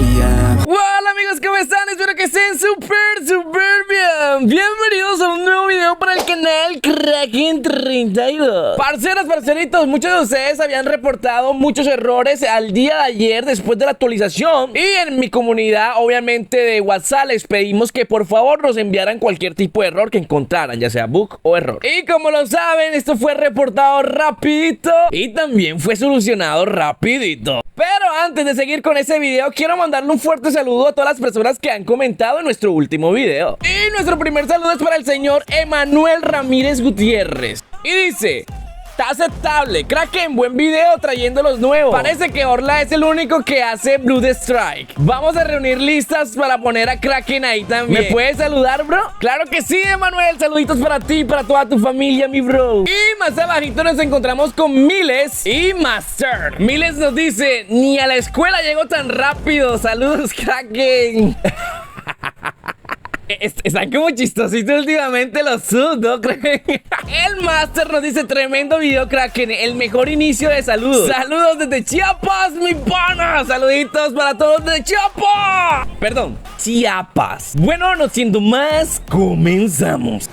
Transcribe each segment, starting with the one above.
yeah. Hola amigos, ¿cómo están? Espero que estén súper bien. Bienvenidos a un nuevo video para el canal Kraken32. Parceras, parceritos, muchos de ustedes habían reportado muchos errores al día de ayer después de la actualización. Y en mi comunidad, obviamente de WhatsApp, les pedimos que por favor nos enviaran cualquier tipo de error que encontraran, ya sea bug o error. Y como lo saben, esto fue reportado rapidito y también fue solucionado rapidito. Pero antes de seguir con ese video, quiero mandarle un fuerte saludo a todas las personas que han comentado en nuestro último video. Y nuestro primer saludo es para el señor Emanuel Ramírez Gutiérrez. Y dice: está aceptable, Kraken, buen video trayendo los nuevos. Parece que Orla es el único que hace Blood Strike. Vamos a reunir listas para poner a Kraken ahí también. ¿Me puedes saludar, bro? Claro que sí, Emanuel, saluditos para ti y para toda tu familia, mi bro. Y más abajito nos encontramos con Miles y Master. Miles nos dice: ni a la escuela llego tan rápido. Saludos, Kraken. Están como chistositos últimamente los subs, ¿no? El Master nos dice: tremendo video, Kraken, el mejor inicio de saludos. Saludos desde Chiapas, mi pana. Saluditos para todos desde Chiapas. Perdón, Chiapas. Bueno, no siendo más, comenzamos.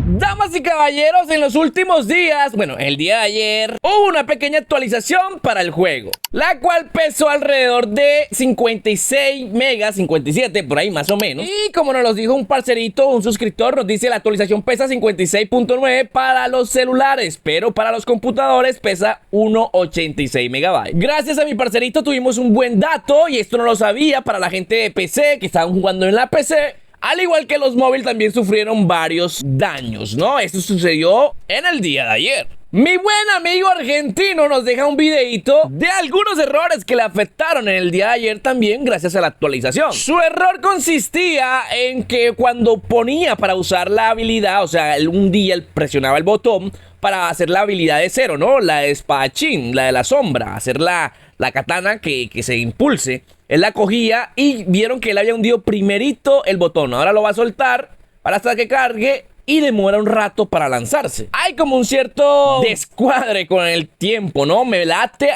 Damas y caballeros, en los últimos días, bueno, el día de ayer, hubo una pequeña actualización para el juego, la cual pesó alrededor de 56 megas, 57, por ahí más o menos. Y como nos lo dijo un parcerito, un suscriptor, nos dice: la actualización pesa 56.9 para los celulares, pero para los computadores pesa 1.86 megabytes. Gracias a mi parcerito tuvimos un buen dato, y esto no lo sabía para la gente de PC, que estaban jugando en la PC. Al igual que los móviles también sufrieron varios daños, ¿no? Esto sucedió en el día de ayer. Mi buen amigo argentino nos deja un videito de algunos errores que le afectaron en el día de ayer también gracias a la actualización. Su error consistía en que cuando ponía para usar la habilidad, o sea, un día él presionaba el botón para hacer la habilidad de cero, ¿no? La de espadachín, la de la sombra, hacer la katana que se impulse. Él la cogía y vieron que él había hundido primerito el botón. Ahora lo va a soltar para hasta que cargue y demora un rato para lanzarse. Hay como un cierto descuadre con el tiempo, ¿no? A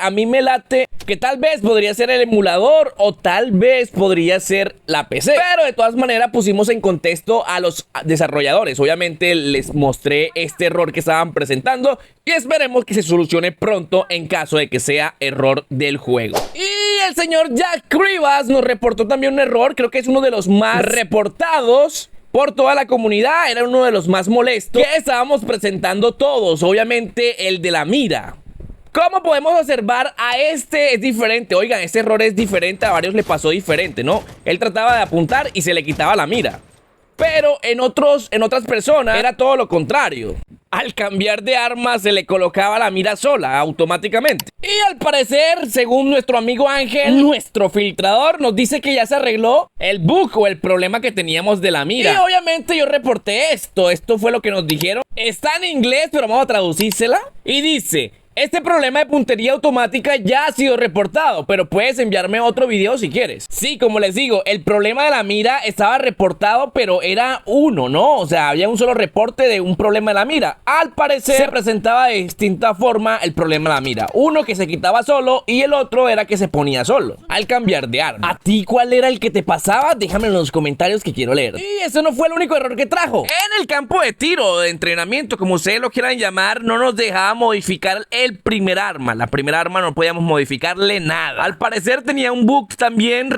mí me late que tal vez podría ser el emulador o tal vez podría ser la PC. Pero de todas maneras pusimos en contexto a los desarrolladores. Obviamente les mostré este error que estaban presentando y esperemos que se solucione pronto en caso de que sea error del juego. Y el señor Jack Rivas nos reportó también un error, creo que es uno de los más reportados por toda la comunidad, era uno de los más molestos que estábamos presentando todos, obviamente el de la mira. Como podemos observar, a este es diferente. Oigan, este error es diferente, a varios le pasó diferente, ¿no? Él trataba de apuntar y se le quitaba la mira. Pero en otras personas era todo lo contrario. Al cambiar de arma se le colocaba la mira sola, automáticamente. Y al parecer, según nuestro amigo Ángel, nuestro filtrador, nos dice que ya se arregló el bug o el problema que teníamos de la mira. Y obviamente yo reporté esto. Esto fue lo que nos dijeron. Está en inglés, pero vamos a traducírsela. Y dice: este problema de puntería automática ya ha sido reportado, pero puedes enviarme otro video si quieres. Sí, como les digo, el problema de la mira estaba reportado, pero era uno, ¿no? O sea, había un solo reporte de un problema de la mira. Al parecer se presentaba de distinta forma el problema de la mira. Uno que se quitaba solo y el otro era que se ponía solo al cambiar de arma. ¿A ti cuál era el que te pasaba? Déjame en los comentarios que quiero leer. Y eso no fue el único error que trajo. En el campo de tiro, de entrenamiento, como ustedes lo quieran llamar, no nos dejaba modificar el primer arma. La primera arma no podíamos modificarle nada. Al parecer tenía un bug también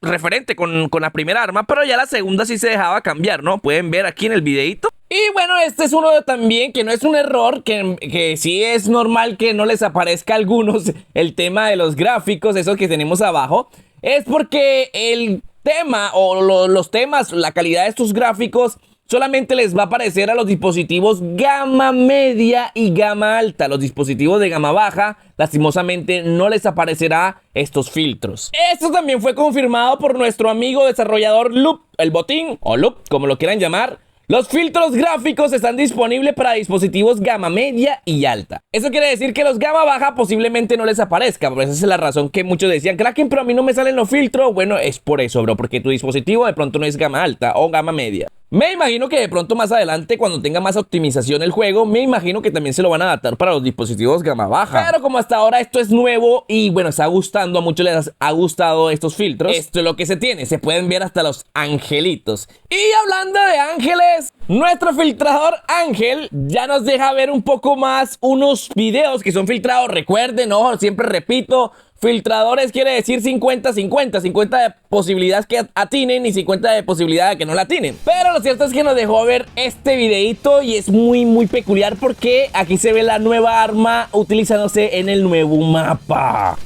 referente con la primera arma, pero ya la segunda sí se dejaba cambiar, ¿no? Pueden ver aquí en el videito. Y bueno, este es uno también que no es un error, que sí es normal que no les aparezca a algunos el tema de los gráficos, esos que tenemos abajo. Es porque el tema o los temas, la calidad de estos gráficos solamente les va a aparecer a los dispositivos gama media y gama alta. Los dispositivos de gama baja, lastimosamente, no les aparecerá estos filtros. Esto también fue confirmado por nuestro amigo desarrollador Loop, el botín, o Loop, como lo quieran llamar. Los filtros gráficos están disponibles para dispositivos gama media y alta. Eso quiere decir que los gama baja posiblemente no les aparezca. Por esa es la razón que muchos decían: Kraken, pero a mí no me salen los filtros. Bueno, es por eso, bro, porque tu dispositivo de pronto no es gama alta o gama media. Me imagino que de pronto más adelante, cuando tenga más optimización el juego, me imagino que también se lo van a adaptar para los dispositivos gama baja. Pero como hasta ahora esto es nuevo y bueno, está gustando, a muchos les ha gustado estos filtros, esto es lo que se tiene, se pueden ver hasta los angelitos. Y hablando de ángeles, nuestro filtrador Ángel ya nos deja ver un poco más unos videos que son filtrados. Recuerden, ojo, siempre repito, filtradores quiere decir 50-50, 50 de posibilidades que atinen y 50 de posibilidades de que no la atinen. Pero lo cierto es que nos dejó ver este videito y es muy peculiar porque aquí se ve la nueva arma utilizándose en el nuevo mapa.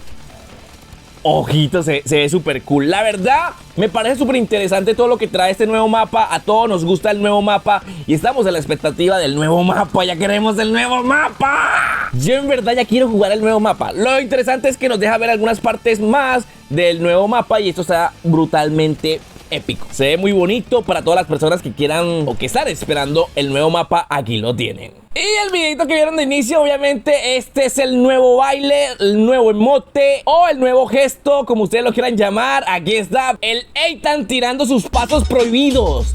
Ojito, se ve súper cool. La verdad, me parece súper interesante todo lo que trae este nuevo mapa. A todos nos gusta el nuevo mapa y estamos a la expectativa del nuevo mapa. Ya queremos el nuevo mapa. Yo en verdad ya quiero jugar el nuevo mapa. Lo interesante es que nos deja ver algunas partes más del nuevo mapa y esto está brutalmente épico. Se ve muy bonito para todas las personas que quieran o que están esperando el nuevo mapa. Aquí lo tienen. Y el videito que vieron de inicio, obviamente este es el nuevo baile, el nuevo emote o el nuevo gesto, como ustedes lo quieran llamar. Aquí está el Ethan tirando sus pasos prohibidos.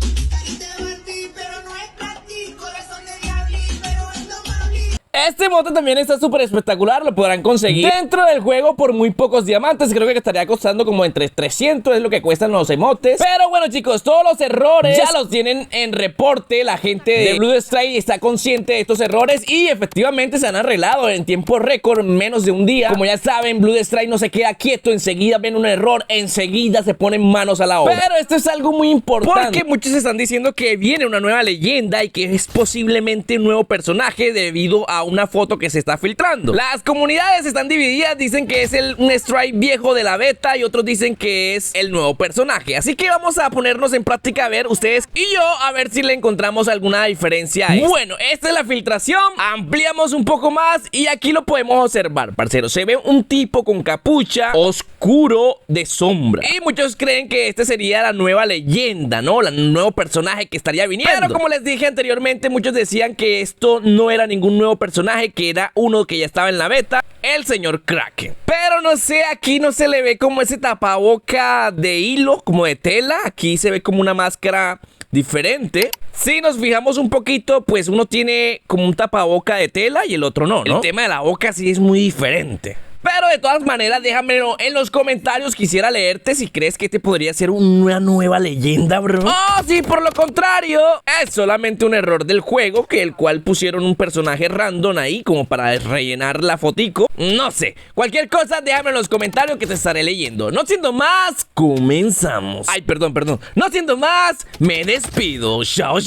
Este emote también está súper espectacular, lo podrán conseguir dentro del juego por muy pocos diamantes. Creo que estaría costando como entre 300, es lo que cuestan los emotes. Pero bueno, chicos, todos los errores ya los tienen en reporte. La gente de Blue Strike está consciente de estos errores y efectivamente se han arreglado en tiempo récord, menos de un día. Como ya saben, Blue Strike no se queda quieto, enseguida ven un error, enseguida se ponen manos a la obra. Pero esto es algo muy importante porque muchos están diciendo que viene una nueva leyenda y que es posiblemente un nuevo personaje debido a una foto que se está filtrando. Las comunidades están divididas, dicen que es un Strike viejo de la beta y otros dicen que es el nuevo personaje. Así que vamos a ponernos en práctica a ver ustedes y yo a ver si le encontramos alguna diferencia a esto. Bueno, esta es la filtración, ampliamos un poco más y aquí lo podemos observar, parcero. Se ve un tipo con capucha oscuro de sombra y muchos creen que este sería la nueva leyenda, ¿no? El nuevo personaje que estaría viniendo. Pero como les dije anteriormente, muchos decían que esto no era ningún nuevo personaje, que era uno que ya estaba en la beta, el señor Kraken. Pero no sé, aquí no se le ve como ese tapaboca de hilo, como de tela. Aquí se ve como una máscara diferente. Si nos fijamos un poquito, pues uno tiene como un tapaboca de tela y el otro no, ¿no? El tema de la boca sí es muy diferente. Pero de todas maneras, déjamelo en los comentarios. Quisiera leerte si crees que te podría ser una nueva leyenda, bro. Oh, sí, por lo contrario, es solamente un error del juego, que el cual pusieron un personaje random ahí como para rellenar la fotico. No sé, cualquier cosa déjame en los comentarios que te estaré leyendo. No siendo más, comenzamos. Ay, perdón. No siendo más, me despido. Chao.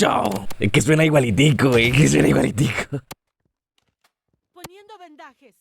Es que suena igualitico, que suena igualitico. Poniendo vendajes.